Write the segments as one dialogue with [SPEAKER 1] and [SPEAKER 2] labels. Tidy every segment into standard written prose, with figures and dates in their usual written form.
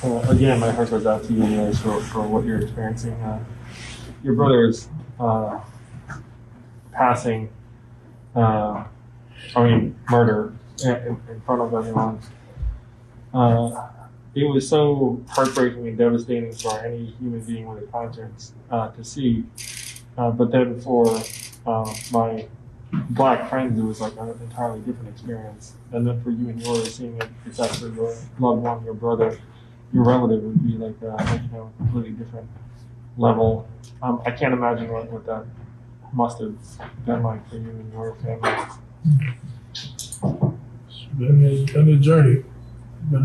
[SPEAKER 1] Well, again, my heart goes out to you guys for what you're experiencing. Your brother's passing, murder in front of everyone. It was so heartbreaking and devastating for any human being with a conscience to see. But then for my black friends, it was like an entirely different experience. And then for you and yours, seeing it's actually your loved one, your brother, your relative would be like a completely different level. I can't imagine what that must have been like for you and your family.
[SPEAKER 2] It's been a journey. But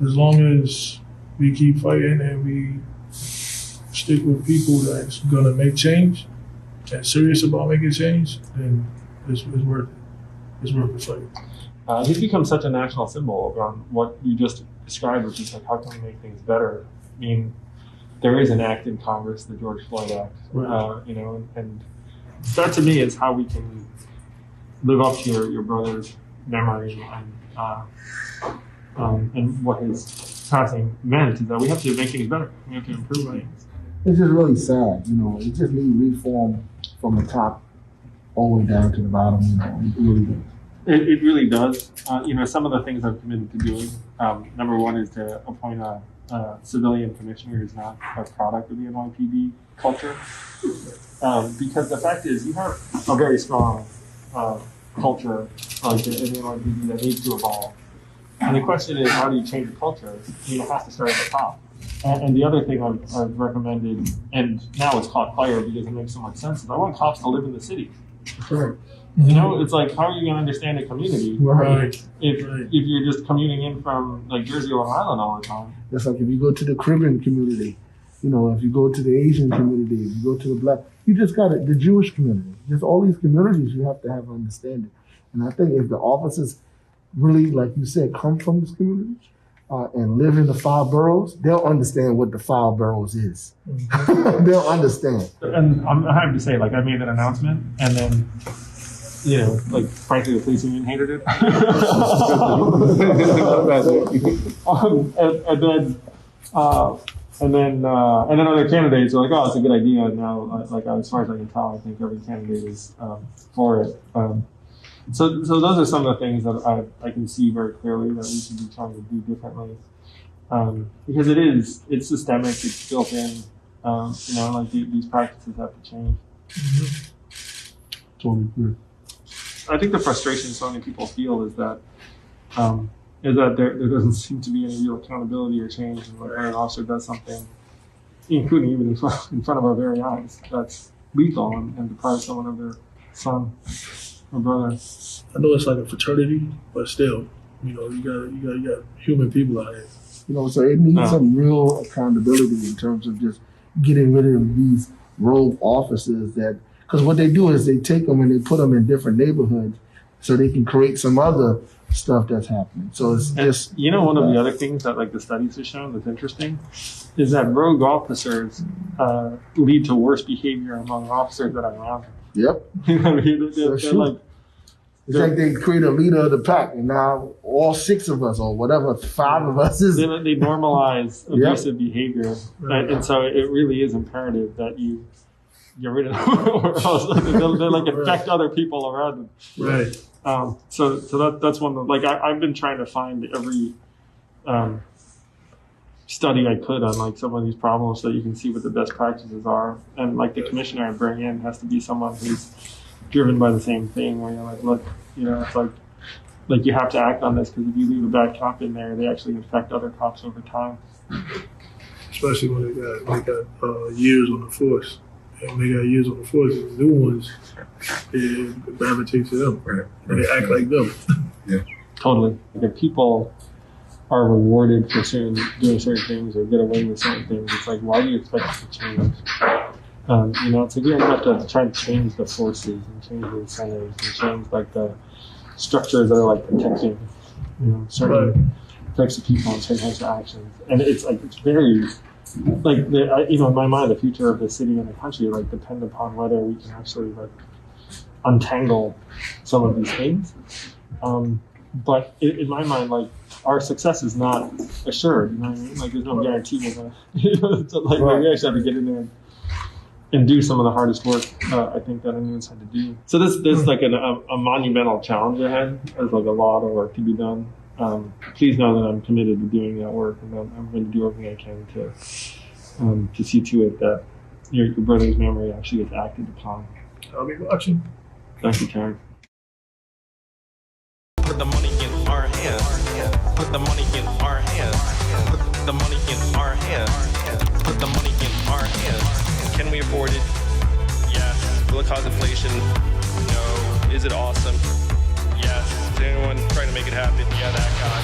[SPEAKER 2] as long as we keep fighting and we stick with people that's gonna make change and serious about making change, then it's worth it. It's worth the fight.
[SPEAKER 1] He's become such a national symbol around what you just described, which is like, how can we make things better? I mean, there is an act in Congress, the George Floyd Act,
[SPEAKER 2] Right.
[SPEAKER 1] And that to me is how we can live up to your brother's memory and what his passing meant is that we have to make things better. We have to improve things.
[SPEAKER 3] It's just really sad, It just needs reform from the top all the way down to the bottom, It really does.
[SPEAKER 1] It really does. Some of the things I've committed to doing. Number one is to appoint a civilian commissioner who's not a product of the NYPD culture. Because the fact is, you have a very strong culture like the NYPD that needs to evolve. And the question is, how do you change the culture? It has to start at the top. And the other thing I've recommended, and now it's caught fire because it makes so much sense, is I want cops to live in the city.
[SPEAKER 3] Correct.
[SPEAKER 1] It's like, how are you going to understand a community
[SPEAKER 3] Right.
[SPEAKER 1] if you're just commuting in from like Jersey or Long Island all the time?
[SPEAKER 3] That's like if you go to the Caribbean community, if you go to the Asian community, if you go to the Black, you just got it, the Jewish community. Just all these communities, you have to have understanding. And I think if the officers really, like you said, come from this community and live in the 5 boroughs, they'll understand what the 5 boroughs is.
[SPEAKER 2] Mm-hmm.
[SPEAKER 3] They'll understand.
[SPEAKER 1] And I have to say, like, I made that announcement, and then, frankly, the police union hated it. And then other candidates are like, oh, it's a good idea. And now, as far as I can tell, I think every candidate is for it. So those are some of the things that I can see very clearly that we should be trying to do differently. Because it's systemic, it's built in, these practices have to change.
[SPEAKER 2] Mm-hmm. Totally agree.
[SPEAKER 1] I think the frustration so many people feel is that there doesn't seem to be any real accountability or change when an officer does something, including even in front of our very eyes, that's lethal and deprives someone of their son or brother.
[SPEAKER 2] I know it's like a fraternity, but still, you got human people out here.
[SPEAKER 3] So it needs some real accountability in terms of just getting rid of these rogue officers because what they do is they take them and they put them in different neighborhoods so they can create some other stuff that's happening. So it's just...
[SPEAKER 1] one of the other things that the studies have shown that's interesting is that rogue officers lead to worse behavior among officers that are around them.
[SPEAKER 3] Yep. It's like they create a leader of the pack, and now all 6 of us, or whatever, 5 of us is...
[SPEAKER 1] They normalize abusive behavior, and so it really is imperative that you get rid of them, or else they affect other people around them.
[SPEAKER 2] Right.
[SPEAKER 1] So that's one of I've been trying to find every study I could on some of these problems so you can see what the best practices are, and the commissioner I bring in has to be someone who's driven by the same thing, where you're like, look, it's like you have to act on this, because if you leave a bad cop in there, they actually infect other cops over time.
[SPEAKER 2] Especially when they got years on the force. And they got years on the force, and the new ones, they gravitate to them. Right. And they act like them.
[SPEAKER 1] Yeah. Totally. If people are rewarded for doing certain things or get away with certain things, it's like, why do you expect it to change? It's like we have to try to change the forces and change the incentives and change the structures that are protecting, certain types of people and certain types of actions. And it's very, in my mind, the future of the city and the country depend upon whether we can actually untangle some of these things. but in my mind, like, our success is not assured. You know what I mean? Like, there's no guarantee we're gonna. So, like, we actually have to get in there and do some of the hardest work. I think that anyone's had to do. So there's like a monumental challenge ahead. There's like a lot of work to be done. Please know that I'm committed to doing that work, and I'm going to do everything I can to see to it that your brother's memory actually gets acted upon.
[SPEAKER 2] I'll be watching.
[SPEAKER 1] Thank you, Terrence.
[SPEAKER 4] Put the money in our hands. Put the money in our hands. Put the money in our hands. Put the money in our hands. Can we afford it? Yes. Will it cause inflation? No. Is it awesome? Yes. Is anyone trying to make it happen? Yeah, that guy.